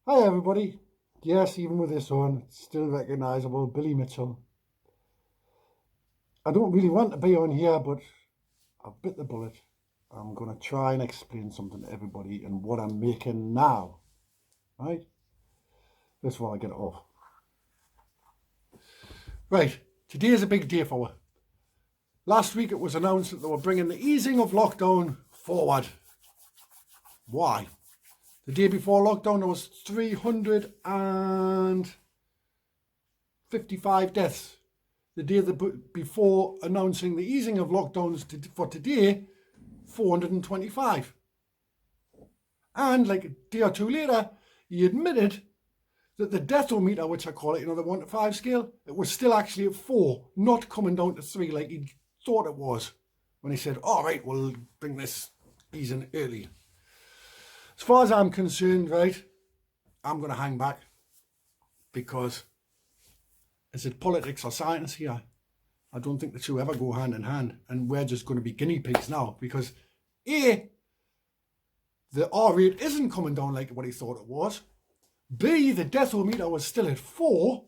Hi everybody. Yes, even with this on, it's still recognisable, Billy Mitchell. I don't really want to be on here, but I've bit the bullet. I'm going to try and explain something to everybody and what I'm making now, right? That's why I get it off. Right, today is a big day for us. Last week it was announced that they were bringing the easing of lockdown forward. Why? The day before lockdown there was 355 deaths. The day before announcing the easing of lockdowns for today, 425. And like a day or two later, he admitted that the deathometer, which I call it, the 1 to 5 scale, it was still actually at 4, not coming down to 3 like he thought it was when he said, all right, we'll bring this easing early. As far as I'm concerned, right, I'm going to hang back because is it politics or science here? I don't think the two ever go hand in hand, and we're just going to be guinea pigs now because A, the R rate isn't coming down like what he thought it was. B, the deathometer was still at 4.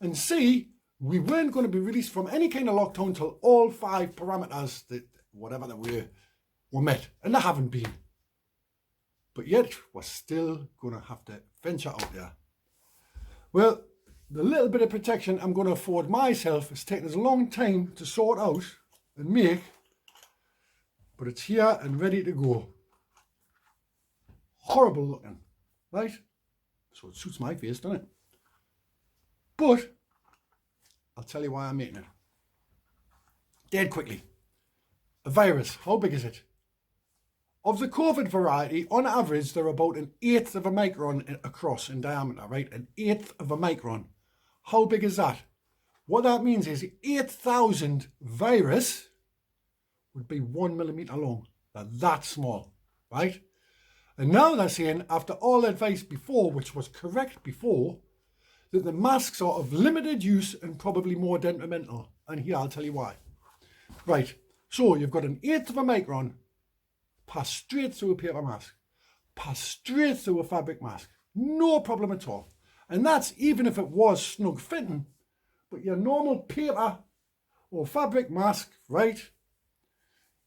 And C, we weren't going to be released from any kind of lockdown until all 5 parameters, that whatever they were met. And they haven't been. But yet, we're still going to have to venture out there. Well, the little bit of protection I'm going to afford myself has taken us a long time to sort out and make. But it's here and ready to go. Horrible looking, right? So it suits my face, doesn't it? But I'll tell you why I'm making it. Dead quickly. A virus, how big is it? Of the COVID variety, on average, they're about 1/8 of a micron across in diameter, right? 1/8 of a micron. How big is that? What that means is 8,000 virus would be 1 millimeter long. They're that small, right? And now they're saying, after all advice before, which was correct before, that the masks are of limited use and probably more detrimental. And here I'll tell you why. Right, so you've got 1/8 of a micron, pass straight through a paper mask, pass straight through a fabric mask. No problem at all. And that's even if it was snug fitting, but your normal paper or fabric mask, right?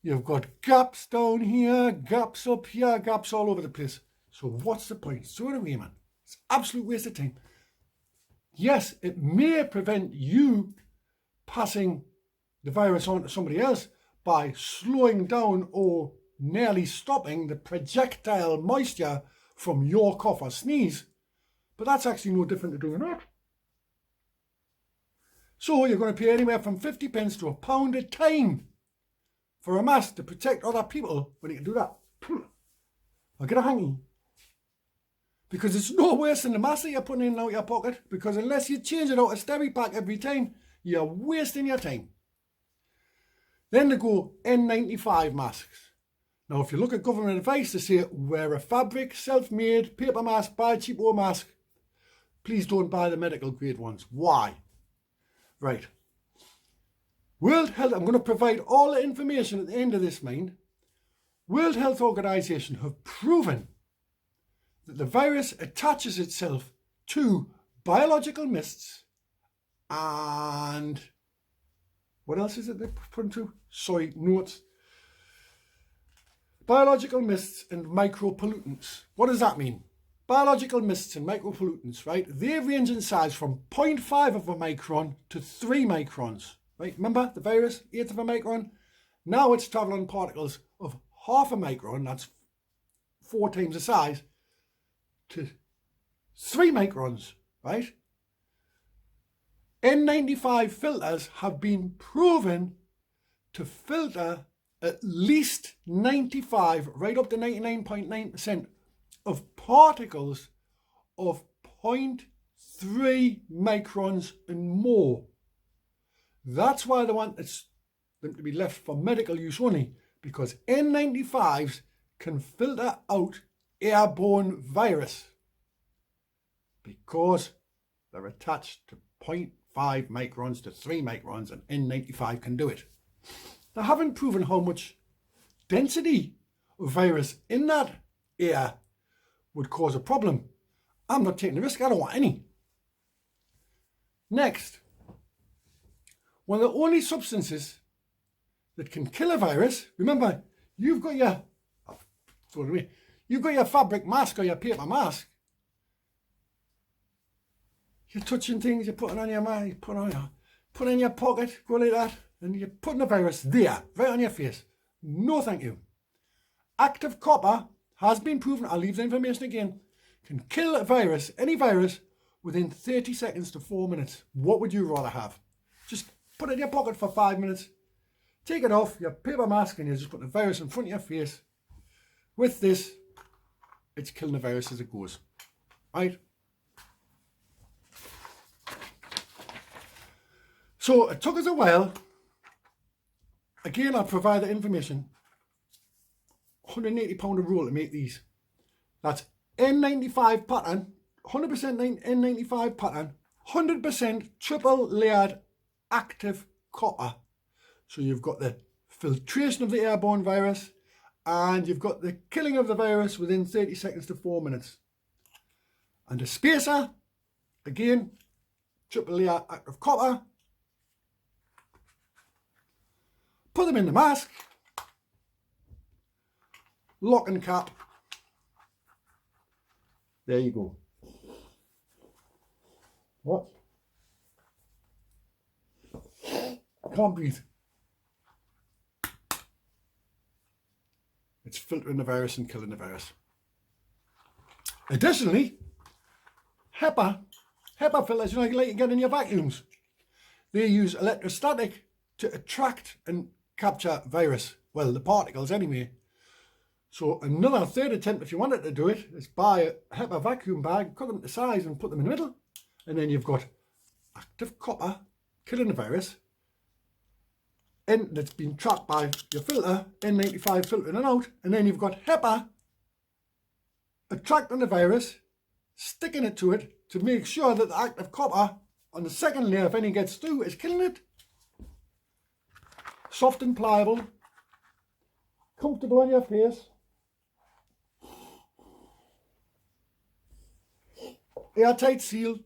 You've got gaps down here, gaps up here, gaps all over the place. So what's the point? Throw it away, man. It's an absolute waste of time. Yes, it may prevent you passing the virus on to somebody else by slowing down or nearly stopping the projectile moisture from your cough or sneeze. But that's actually no different to doing that. So you're going to pay anywhere from 50 pence to £1 a time for a mask to protect other people when you can do that. I'll get a hangy. Because it's no worse than the mask that you're putting in and out your pocket. Because unless you change it out a Steripack every time, you're wasting your time. Then they go N95 masks. Now, if you look at government advice, they say wear a fabric, self-made, paper mask, buy a cheapo mask. Please don't buy the medical grade ones. Why? Right. World Health, I'm going to provide all the information at the end of this, mind. World Health Organization have proven that the virus attaches itself to biological mists and what else is it they put into? Sorry, notes. Biological mists and micropollutants. What does that mean? Biological mists and micropollutants, right? They range in size from 0.5 of a micron to 3 microns, right? Remember the virus, 1/8 of a micron? Now it's traveling particles of half a micron, that's 4 times the size, to 3 microns, right? N95 filters have been proven to filter at least 95, right up to 99.9% of particles of 0.3 microns and more. That's why they want them to be left for medical use only, because N95s can filter out airborne virus because they're attached to 0.5 microns to 3 microns, and N95 can do it. They haven't proven how much density of virus in that air would cause a problem. I'm not taking the risk. I don't want any. Next, one of the only substances that can kill a virus, remember, you've got your, throw it away, you've got your fabric mask or your paper mask. You're touching things, you're putting on your mask, you put it in your pocket, go like that, and you're putting the virus there, right on your face. No thank you. Active copper has been proven, I'll leave the information again, can kill a virus, any virus, within 30 seconds to 4 minutes. What would you rather have? Just put it in your pocket for 5 minutes, take it off, your paper mask, and you just put the virus in front of your face. With this, it's killing the virus as it goes. Right? So it took us a while. Again, I'll provide the information. £180 a roll to make these. That's N95 pattern, 100% N95 pattern, 100% triple layered active copper. So you've got the filtration of the airborne virus and you've got the killing of the virus within 30 seconds to 4 minutes. And a spacer, again, triple layer active copper. Put them in the mask, lock and cap. There you go. What? I can't breathe. It's filtering the virus and killing the virus. Additionally, HEPA filters, like you get in your vacuums. They use electrostatic to attract and capture virus. Well, the particles anyway. So another third attempt, if you wanted to do it, is buy a HEPA vacuum bag, cut them to size and put them in the middle. And then you've got active copper killing the virus. And that's been trapped by your filter, N95 filtering it out. And then you've got HEPA attracting the virus, sticking it to make sure that the active copper on the second layer, if any gets through, is killing it. Soft and pliable, comfortable on your face. Airtight seal,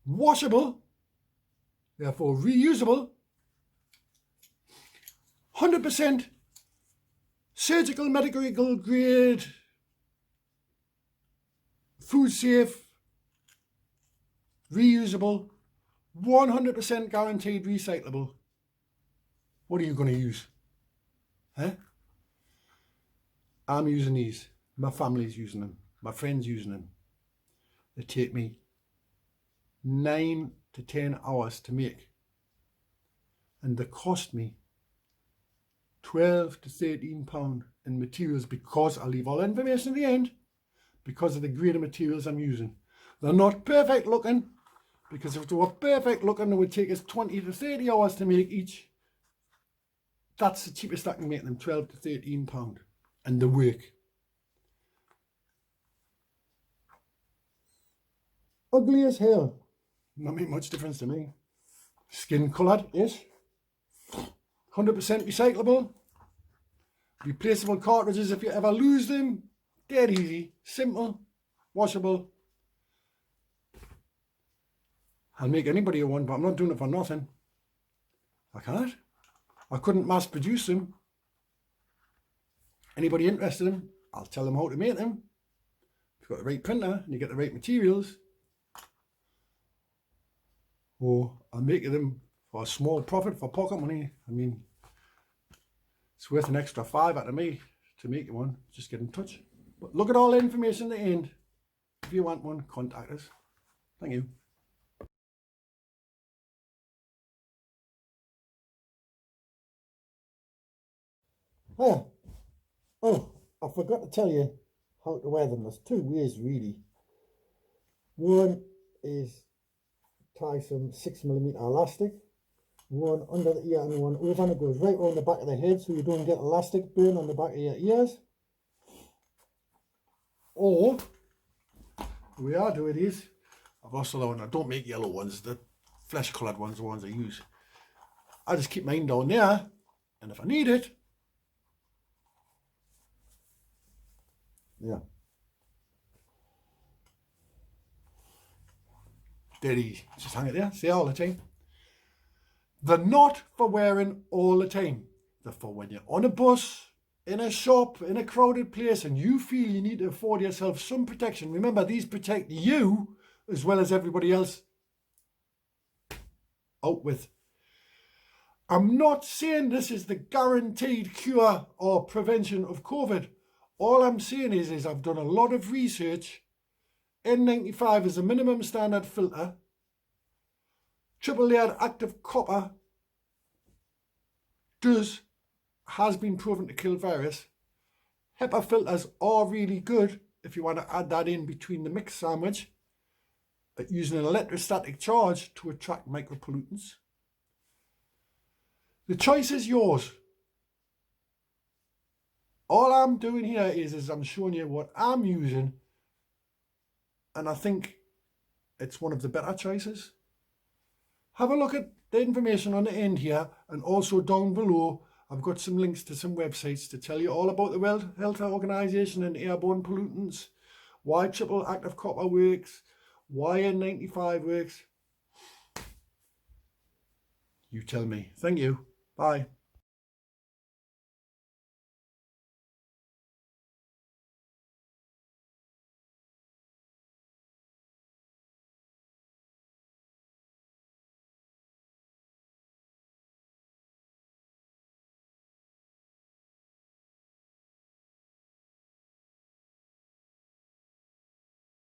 washable, therefore reusable, 100% surgical medical grade, food safe, reusable, 100% guaranteed recyclable. What are you going to use? Huh? I'm using these. My family's using them. My friends using them. They take me 9 to 10 hours to make. And they cost me £12 to £13 in materials, because I'll leave all the information at the end, because of the grade of materials I'm using. They're not perfect looking, because if they were perfect looking, it would take us 20 to 30 hours to make each. That's the cheapest I can make them, £12 to £13. And the work. Ugly as hell. Not make much difference to me. Skin coloured, yes. 100% recyclable. Replaceable cartridges if you ever lose them. Dead easy. Simple. Washable. I'll make anybody a one, but I'm not doing it for nothing. I can't. I couldn't mass produce them. Anybody interested in them, I'll tell them how to make them. If you've got the right printer and you get the right materials. Or I'll make them for a small profit, for pocket money. I mean, it's worth an extra £5 out of me to make you one. Just get in touch. But look at all the information at the end. If you want one, contact us. Thank you. Oh, I forgot to tell you how to wear them. There's two ways really. One is tie some 6mm elastic, one under the ear and one over, and it goes right around the back of the head so you don't get elastic burn on the back of your ears. Or the way I do it is, I've lost the one. I don't make yellow ones, the flesh coloured ones, the ones I use. I just keep mine down there, and if I need it, yeah. dead easy. Just hang it there, say all the time. They're not for wearing all the time. They're for when you're on a bus, in a shop, in a crowded place, and you feel you need to afford yourself some protection. Remember, these protect you as well as everybody else out with. I'm not saying this is the guaranteed cure or prevention of COVID. All I'm saying is I've done a lot of research. N95 is a minimum standard filter. Triple layered active copper has been proven to kill virus. HEPA filters are really good if you want to add that in between the mix sandwich, but using an electrostatic charge to attract micropollutants. The choice is yours. All I'm doing here is I'm showing you what I'm using, and I think it's one of the better choices. Have a look at the information on the end here, and also down below I've got some links to some websites to tell you all about the World Health Organization and airborne pollutants, why triple active copper works, why N95 works. You tell me. Thank you. Bye.